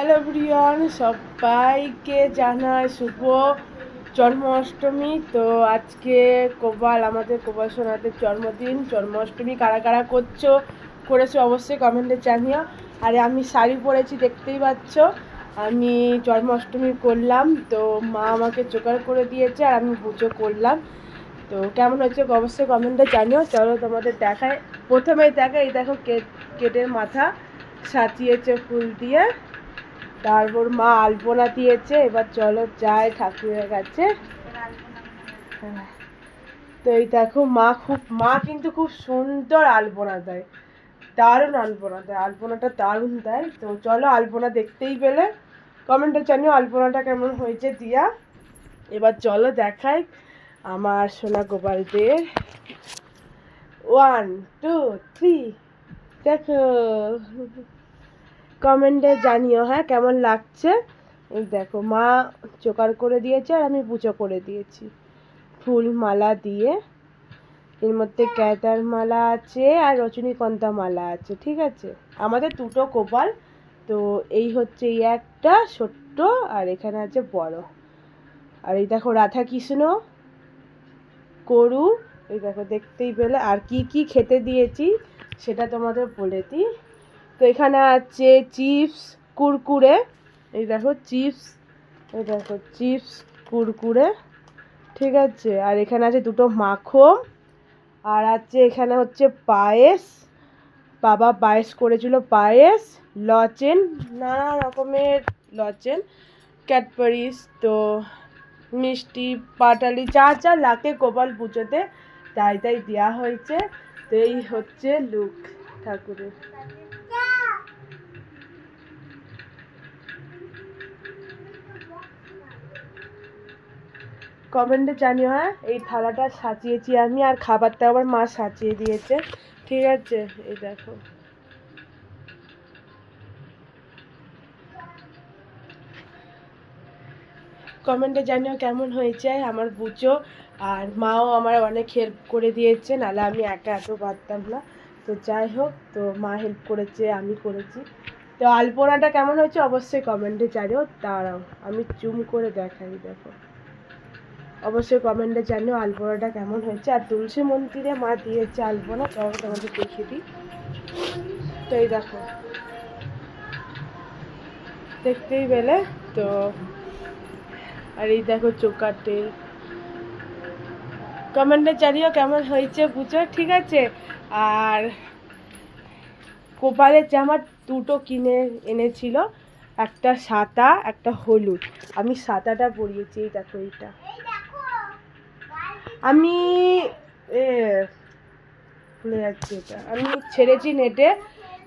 Hello প্রিয়ন, সবাইকে জানাই শুভ জন্মাষ্টমী। তো আজকে আমাদের কোবাল সোনাদের জন্মদিন। জন্মাষ্টমী কারা কারা করেছো অবশ্যই কমেন্টে জানিও। আর আমি শাড়ি পরেছি, দেখতেই পাচ্ছ। আমি জন্মাষ্টমী করলাম, তো মা আমাকে জোগাড় করে দিয়েছে আর আমি পুজো করলাম। তো কেমন হচ্ছে অবশ্যই কমেন্টে জানিও। চলো তোমাদের দেখায়। প্রথমেই এই দেখো কেটের মাথা সাজিয়েছে ফুল দিয়ে, তারপর মা আলপনা দিয়েছে। এবার চলো যাই ঠাকুরের কাছে। তো এই দেখো মা কিন্তু খুব সুন্দর আলপনা দেয়, দারুণ আলপনা দেয়, আলপনাটা দারুণ দেয়। তো চলো, আলপনা দেখতেই পেলে, কমেন্টে জানিও আলপনাটা কেমন হয়েছে দিয়া। এবার চলো দেখাই আমার সোনা গোপালদের। 1 2 3 দেখো, কমেন্টে জানিও হ্যাঁ কেমন লাগছে। এই দেখো মা জোগাড় করে দিয়েছে আর আমি পুজো করে দিয়েছি ফুল মালা দিয়ে। এর মধ্যে গ্যাদার মালা আছে আর রজনীগন্ধা মালা আছে, ঠিক আছে। আমাদের দুটো গোপাল, তো এই হচ্ছে এই একটা ছোট্ট আর এখানে আছে বড়। আর এই দেখো রাধা কৃষ্ণ গরু, এই দেখো দেখতেই পেলে। আর কি কি খেতে দিয়েছি সেটা তোমাদের বলে দিই। তো এখানে আছে চিপস, কুরকুরে, এই দেখো চিপস, এই দেখো চিপস কুরকুরে, ঠিক আছে। আর এখানে আছে দুটো মাখন, আর আছে এখানে হচ্ছে পায়েস, বাবা পায়েস করেছিল, পায়েস, লজেন, নানা রকমের লজেন, ক্যাডবেরিজ, তো মিষ্টি পাটালি যা যা লাগে গোপাল পুজোতে তাই দেওয়া হয়েছে। তো এই হচ্ছে লুক ঠাকুরের। কমেন্টে জানিও হ্যাঁ। এই থালাটা সাজিয়েছি আমি, আর খাবারটা আবার মা সাজিয়ে দিয়েছে, ঠিক আছে। এই দেখো কমেন্টে জানিও কেমন হয়েছে আমার পুজো। আর মাও আমার অনেক হেল্প করে দিয়েছে, নাহলে আমি একা এত পারতাম না। তো যাই হোক, তো মা হেল্প করেছে, আমি করেছি। তো আলপনাটা কেমন হয়েছে অবশ্যই কমেন্টে জানিও। দাঁড়াও আমি জুম করে দেখাই, দেখো অবশ্যই কমেন্টে জানিও আলপনাটা কেমন হয়েছে। আর তুলসী মন্দিরে মা দিয়েছে আলপনা, তখন তোমাদের দেখিয়ে দিই। তো এই দেখো দেখতেই পেলে তো। আর এই দেখো চোকাটে, কমেন্টে জানিও কেমন হয়েছে পুজো, ঠিক আছে। আর গোপালের জামা দুটো কিনে এনেছিল, একটা সাদা একটা হলুদ। আমি সাদাটা পরিয়েছি, এই দেখো এইটা আমি ভুলে যাচ্ছি, এটা আমি ছেড়েছি নেটে,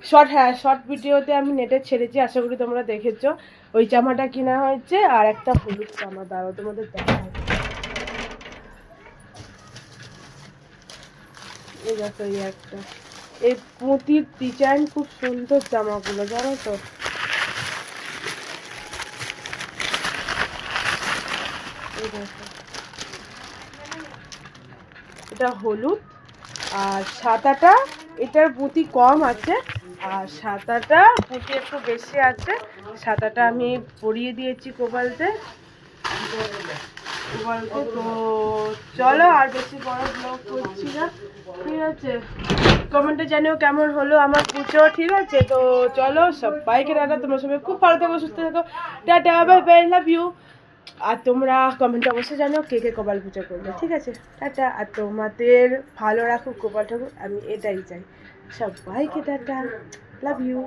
শর্ট ভিডিওতে আমি নেটে ছেড়েছি, আশা করি তোমরা দেখেছো। ওই জামাটা কিনা হয়েছে, আর একটা হলুদ জামা, দাঁড়াও তোমাদের দেখা। এই দেখো এই একটা, এই পুঁতির ডিজাইন খুব সুন্দর জামাগুলো, জানো তো। এই দেখো এটা হলুদ, আর সাদাটা এটার পুঁতি কম আছে, আর সাদাটা পুঁতি একটু বেশি আছে। সাদাটা আমি পরিয়ে দিয়েছি গোপালতে। তো চলো, আর বেশি বড় ব্লগ করছি না, ঠিক আছে। কমেন্টে জানিও কেমন হলো আমার পুজো, ঠিক আছে। তো চলো, সবাইকে টাটা, তোমরা সবাই খুব ভালো থাকো, সুস্থ থাকো, tata, bye bye, love you. আর তোমরা কমেন্টে অবশ্যই জানিও কে কে গোপাল পুজো করবে, ঠিক আছে। টাটা। আর তোমাদের ভালো রাখুক গোপাল ঠাকুর, আমি এটাই চাই। সবাইকে টাটা, লাভ ইউ।